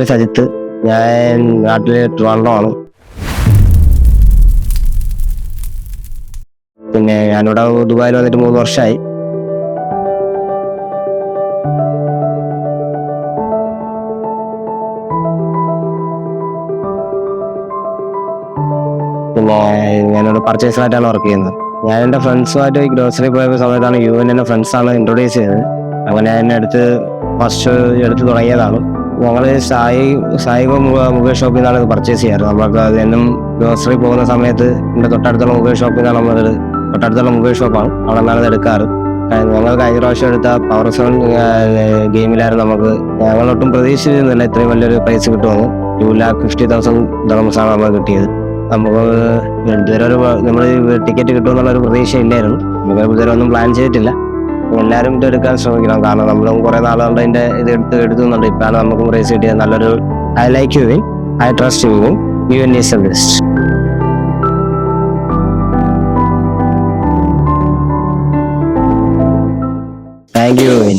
പേര് സജിത്ത്. ഞാൻ നാട്ടില് ട്രിവാൻഡ്രം. പിന്നെ ഞാനിവിടെ ദുബായിൽ വന്നിട്ട് 3 വർഷമായി. പിന്നെ ഞാനിവിടെ പർച്ചേസറായിട്ടാണ് വർക്ക് ചെയ്യുന്നത്. ഞാൻ എൻ്റെ ഫ്രണ്ട്സുമായിട്ട് ഗ്രോസറി പോയ സമയത്താണ് എൻ്റെ ഫ്രണ്ട്സാണ് ഇൻട്രൊഡ്യൂസ് ചെയ്തത്. അങ്ങനെ എന്നെ ഫസ്റ്റ് എടുത്ത് തുടങ്ങിയതാണ്. ഞങ്ങൾ സായിബ മുകേഷ് ഷോപ്പിൽ നിന്നാണ് ഇത് പർച്ചേസ് ചെയ്യാറ്. നമുക്ക് എന്നും ഗ്രോസറി പോകുന്ന സമയത്ത് എൻ്റെ തൊട്ടടുത്തുള്ള മുകേഷ് ഷോപ്പിൽ നിന്നാണ് നമ്മളത് തൊട്ടടുത്തുള്ള മുകേഷ് ഷോപ്പാണ്, അവിടെ നിന്നാണ് ഇത് എടുക്കാറ്. ഞങ്ങൾ കഴിഞ്ഞ പ്രാവശ്യം എടുത്ത പവർ 7 ഗെയിമിലായിരുന്നു. ഞങ്ങളൊട്ടും പ്രതീക്ഷിച്ചിരുന്നില്ല ഇത്രയും വലിയൊരു പ്രൈസ് കിട്ടുമെന്ന്. 2,50,000 dirhams നമ്മൾ കിട്ടിയത്. നമുക്ക് ഇതുവരെ നമ്മൾ ടിക്കറ്റ് കിട്ടുമെന്നുള്ളൊരു പ്രതീക്ഷ ഇല്ലായിരുന്നു. നമുക്ക് ഇതുവരെ ഒന്നും പ്ലാൻ ചെയ്തിട്ടില്ല. എല്ലാവരും ഇത് എടുക്കാൻ ശ്രമിക്കണം. കാരണം നമ്മളും കുറെ നാളുകൊണ്ട് അതിന്റെ ഇത് എടുത്തുന്നുണ്ട്. ഇപ്പോഴാണ് നമുക്കും പ്രൈസ് കിട്ടിയത്. നല്ലൊരു I like you win, I trust you win, you is the best. Thank you win.